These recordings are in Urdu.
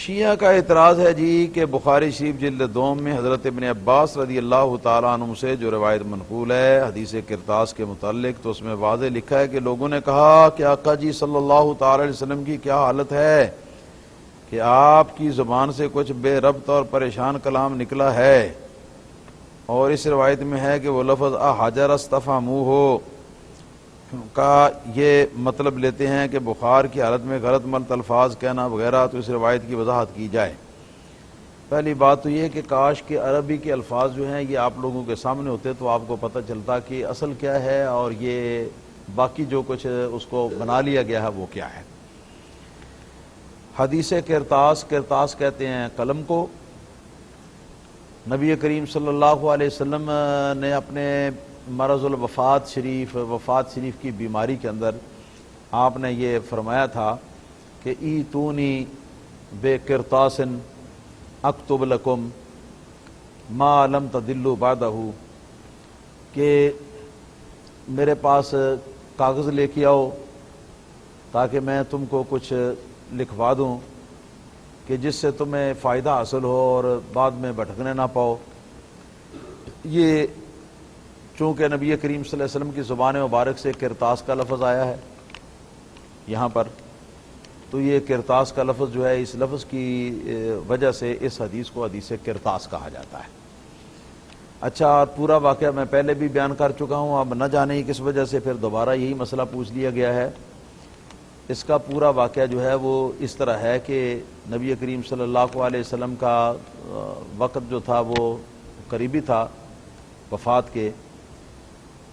شیعہ کا اعتراض ہے جی کہ بخاری شریف جلد دوم میں حضرت ابن عباس رضی اللہ تعالیٰ عنہ سے جو روایت منقول ہے حدیث کرتاس کے متعلق، تو اس میں واضح لکھا ہے کہ لوگوں نے کہا کہ آقا جی صلی اللہ تعالی علیہ وسلم کی کیا حالت ہے کہ آپ کی زبان سے کچھ بے ربط اور پریشان کلام نکلا ہے، اور اس روایت میں ہے کہ وہ لفظ احجر استفہموہ ہو کا یہ مطلب لیتے ہیں کہ بخار کی حالت میں غلط ملت الفاظ کہنا وغیرہ، تو اس روایت کی وضاحت کی جائے۔ پہلی بات تو یہ کہ کاش کہ عربی کے الفاظ جو ہیں یہ آپ لوگوں کے سامنے ہوتے تو آپ کو پتہ چلتا کہ اصل کیا ہے اور یہ باقی جو کچھ اس کو بنا لیا گیا ہے وہ کیا ہے۔ حدیث کرتاس کہتے ہیں قلم کو۔ نبی کریم صلی اللہ علیہ وسلم نے اپنے مرض الوفات شریف کی بیماری کے اندر آپ نے یہ فرمایا تھا کہ ایتونی بے کرتاس اکتب لکم ما لم تدلوا بعدہ، کہ میرے پاس کاغذ لے کے آؤ تاکہ میں تم کو کچھ لکھوا دوں کہ جس سے تمہیں فائدہ حاصل ہو اور بعد میں بھٹکنے نہ پاؤ۔ یہ چونکہ نبی کریم صلی اللہ علیہ وسلم کی زبان مبارک سے کرتاس کا لفظ آیا ہے یہاں پر، تو یہ کرتاس کا لفظ جو ہے اس لفظ کی وجہ سے اس حدیث کو حدیث کرتاس کہا جاتا ہے۔ اچھا، پورا واقعہ میں پہلے بھی بیان کر چکا ہوں، اب نہ جانے کس وجہ سے پھر دوبارہ یہی مسئلہ پوچھ لیا گیا ہے۔ اس کا پورا واقعہ جو ہے وہ اس طرح ہے کہ نبی کریم صلی اللہ علیہ وسلم کا وقت جو تھا وہ قریبی تھا وفات کے،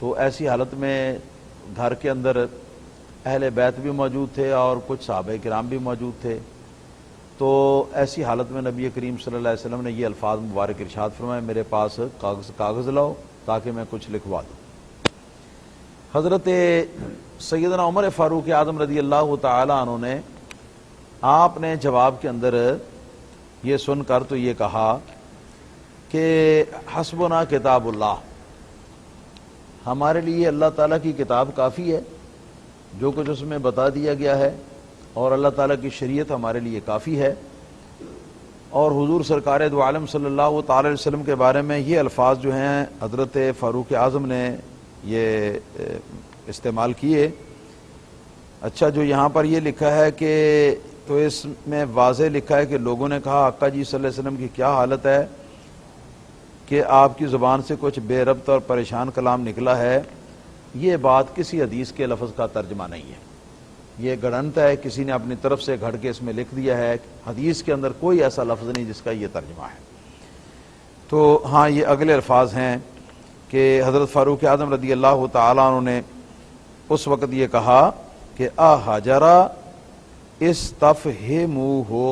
تو ایسی حالت میں گھر کے اندر اہل بیت بھی موجود تھے اور کچھ صحابہ کرام بھی موجود تھے، تو ایسی حالت میں نبی کریم صلی اللہ علیہ وسلم نے یہ الفاظ مبارک ارشاد فرمائے میرے پاس کاغذ لاؤ تاکہ میں کچھ لکھوا دوں۔ حضرت سیدنا عمر فاروق اعظم رضی اللہ تعالی عنہ نے آپ نے جواب کے اندر یہ سن کر تو یہ کہا کہ حسبنا کتاب اللہ، ہمارے لیے اللہ تعالیٰ کی کتاب کافی ہے، جو کچھ اس میں بتا دیا گیا ہے، اور اللہ تعالیٰ کی شریعت ہمارے لیے کافی ہے۔ اور حضور سرکار دو عالم صلی اللہ تعالی علیہ وسلم کے بارے میں یہ الفاظ جو ہیں حضرت فاروق اعظم نے یہ استعمال کیے۔ اچھا، جو یہاں پر یہ لکھا ہے کہ تو اس میں واضح لکھا ہے کہ لوگوں نے کہا آقا جی صلی اللہ علیہ وسلم کی کیا حالت ہے کہ آپ کی زبان سے کچھ بے ربط اور پریشان کلام نکلا ہے۔ یہ بات کسی حدیث کے لفظ کا ترجمہ نہیں ہے، یہ گڑنت ہے، کسی نے اپنی طرف سے گھڑ کے اس میں لکھ دیا ہے۔ حدیث کے اندر کوئی ایسا لفظ نہیں جس کا یہ ترجمہ ہے۔ تو ہاں، یہ اگلے الفاظ ہیں کہ حضرت فاروق اعظم رضی اللہ تعالیٰ عنہ نے اس وقت یہ کہا کہ احجرا استفہموہ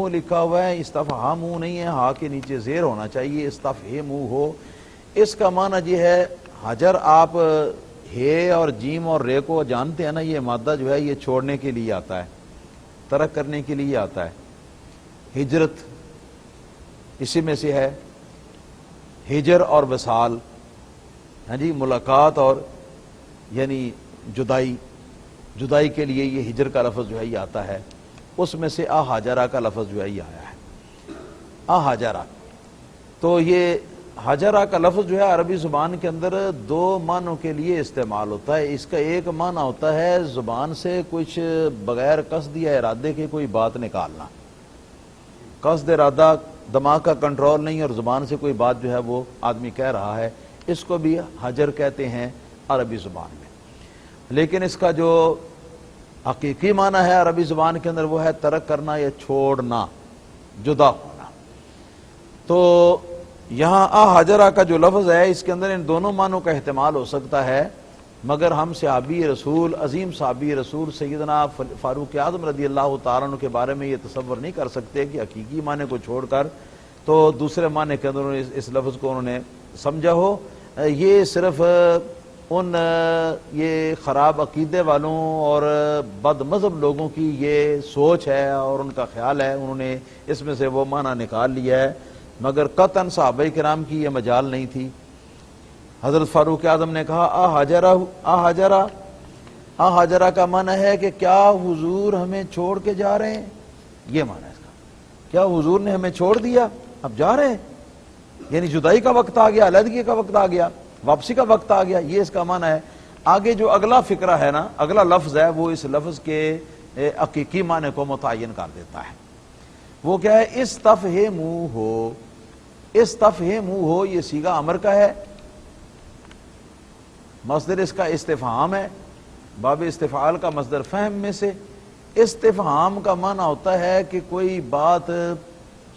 لکھا ہوا ہے، استفہمو نہیں ہے، ہا کے نیچے زیر ہونا چاہیے، استفہموہ۔ اس کا معنی یہ ہے، حجر آپ ہے اور جیم اور رے کو جانتے ہیں نا، یہ مادہ جو ہے یہ چھوڑنے کے لیے آتا ہے، ترک کرنے کے لیے آتا ہے۔ ہجرت اسی میں سے ہے، ہجر اور وصال، ہاں جی، ملاقات اور یعنی جدائی کے لیے یہ ہجر کا لفظ جو ہے یہ آتا ہے، اس میں سے احجرا کا لفظ جو ہے یہ آیا ہے، احجرا۔ تو یہ حجرا کا لفظ جو ہے عربی زبان کے اندر دو معنوں کے لیے استعمال ہوتا ہے۔ اس کا ایک معنی ہوتا ہے زبان سے کچھ بغیر قصد یا ارادے کے کوئی بات نکالنا، قصد ارادہ دماغ کا کنٹرول نہیں اور زبان سے کوئی بات جو ہے وہ آدمی کہہ رہا ہے، اس کو بھی حجر کہتے ہیں عربی زبان میں۔ لیکن اس کا جو حقیقی معنی ہے عربی زبان کے اندر وہ ہے ترک کرنا یا چھوڑنا، جدا ہونا۔ تو یہاں احجرا کا جو لفظ ہے اس کے اندر ان دونوں معنوں کا احتمال ہو سکتا ہے، مگر ہم صحابی رسول، عظیم صحابی رسول سیدنا فاروق اعظم رضی اللہ تعالیٰ عنہ کے بارے میں یہ تصور نہیں کر سکتے کہ حقیقی معنی کو چھوڑ کر تو دوسرے معنی کے اندر اس لفظ کو انہوں نے سمجھا ہو۔ یہ صرف ان یہ خراب عقیدے والوں اور بد مذہب لوگوں کی یہ سوچ ہے اور ان کا خیال ہے، انہوں نے اس میں سے وہ معنی نکال لیا ہے، مگر قطعاً صحابہ کرام کی یہ مجال نہیں تھی۔ حضرت فاروق اعظم نے کہا احجرا کا معنی ہے کہ کیا حضور ہمیں چھوڑ کے جا رہے ہیں، یہ معنی ہے اس کا۔ کیا حضور نے ہمیں چھوڑ دیا، اب جا رہے ہیں، یعنی جدائی کا وقت آ گیا، علیحدگی کا وقت آ گیا، واپسی کا وقت آ گیا، یہ اس کا معنی ہے۔ آگے جو اگلا فقرہ ہے نا، اگلا لفظ ہے، وہ اس لفظ کے حقیقی معنی کو متعین کر دیتا ہے۔ وہ کیا ہے؟ استفہموا ہو، استفہموا ہو، یہ صیغہ امر کا ہے، مصدر اس کا استفہام ہے، باب استفعال کا مصدر فہم میں سے۔ استفہام کا معنی ہوتا ہے کہ کوئی بات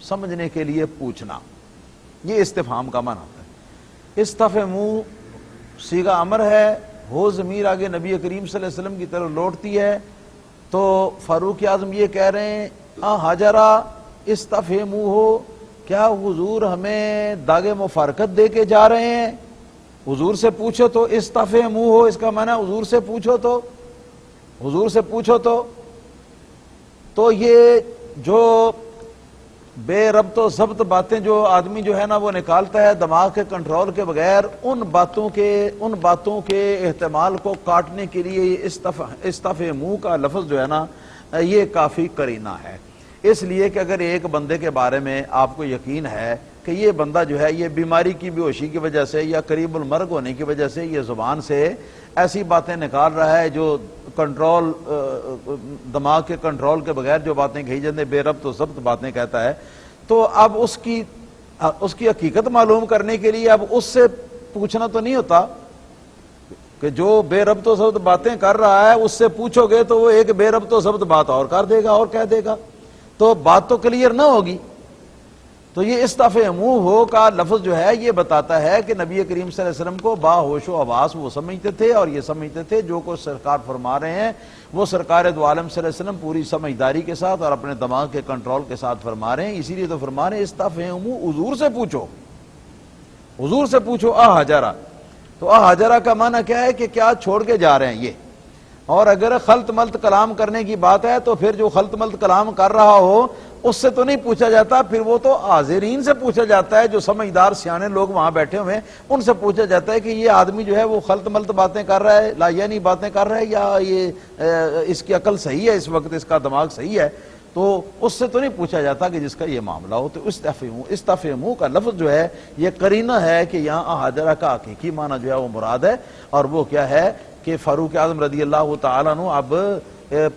سمجھنے کے لیے پوچھنا، یہ استفہام کا معنی ہوتا ہے۔ استفہموا صیغہ امر ہے، ہو ضمیر آگے نبی کریم صلی اللہ علیہ وسلم کی طرف لوٹتی ہے، تو فاروق اعظم یہ کہہ رہے ہیں حجرا استفہموا ہو، کیا حضور ہمیں داغ مفارقت دے کے جا رہے ہیں؟ حضور سے پوچھو تو، استفہموا ہو اس کا معنی حضور سے پوچھو تو، حضور سے پوچھو تو یہ جو بے ربط و ضبط باتیں جو آدمی جو ہے نا وہ نکالتا ہے دماغ کے کنٹرول کے بغیر، ان باتوں کے احتمال کو کاٹنے کے لیے استفہموا کا لفظ جو ہے نا یہ کافی قرینہ ہے۔ اس لیے کہ اگر ایک بندے کے بارے میں آپ کو یقین ہے کہ یہ بندہ جو ہے یہ بیماری کی بے ہوشی کی وجہ سے یا قریب المرگ ہونے کی وجہ سے یہ زبان سے ایسی باتیں نکال رہا ہے جو کنٹرول، دماغ کے کنٹرول کے بغیر جو باتیں کہی جاتی ہیں، بے ربط و ضبط باتیں کہتا ہے، تو اب اس کی حقیقت معلوم کرنے کے لیے اب اس سے پوچھنا تو نہیں ہوتا کہ جو بے ربط و ضبط باتیں کر رہا ہے اس سے پوچھو گے تو وہ ایک بے ربط و ضبط بات اور کر دے گا اور کہہ دے گا، تو بات تو کلیئر نہ ہوگی۔ تو یہ استفہموا ہو کا لفظ جو ہے یہ بتاتا ہے کہ نبی کریم صلی اللہ علیہ وسلم کو با ہوش و حواس وہ سمجھتے تھے، اور یہ سمجھتے تھے جو کچھ سرکار فرما رہے ہیں وہ سرکار دو عالم صلی اللہ علیہ وسلم پوری سمجھداری کے ساتھ اور اپنے دماغ کے کنٹرول کے ساتھ فرما رہے ہیں، اسی لیے تو فرما رہے ہیں استفہموا، حضور سے پوچھو، حضور سے پوچھو حجرا۔ تو حجرا کا معنی کیا ہے کہ کیا چھوڑ کے جا رہے ہیں یہ، اور اگر خلط ملط کلام کرنے کی بات ہے تو پھر جو خلط ملط کلام کر رہا ہو اس سے تو نہیں پوچھا جاتا، پھر وہ تو حاضرین سے پوچھا جاتا ہے، جو سمجھدار سیانے لوگ وہاں بیٹھے ہوئے ہیں ان سے پوچھا جاتا ہے کہ یہ آدمی جو ہے وہ خلط ملط باتیں کر رہا ہے، لا یعنی باتیں کر رہا ہے، یا یہ اس کی عقل صحیح ہے، اس وقت اس کا دماغ صحیح ہے، تو اس سے تو نہیں پوچھا جاتا کہ جس کا یہ معاملہ ہو۔ تو استفہموا کا لفظ جو ہے یہ قرینہ ہے کہ یہاں حجرا کا حقیقی معنی جو ہے وہ مراد ہے، اور وہ کیا ہے کہ فاروق اعظم رضی اللہ تعالیٰ عنہ اب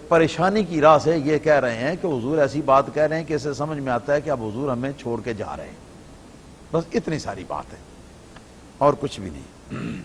پریشانی کی راہ سے یہ کہہ رہے ہیں کہ حضور ایسی بات کہہ رہے ہیں کہ اسے سمجھ میں آتا ہے کہ اب حضور ہمیں چھوڑ کے جا رہے ہیں، بس اتنی ساری بات ہے اور کچھ بھی نہیں۔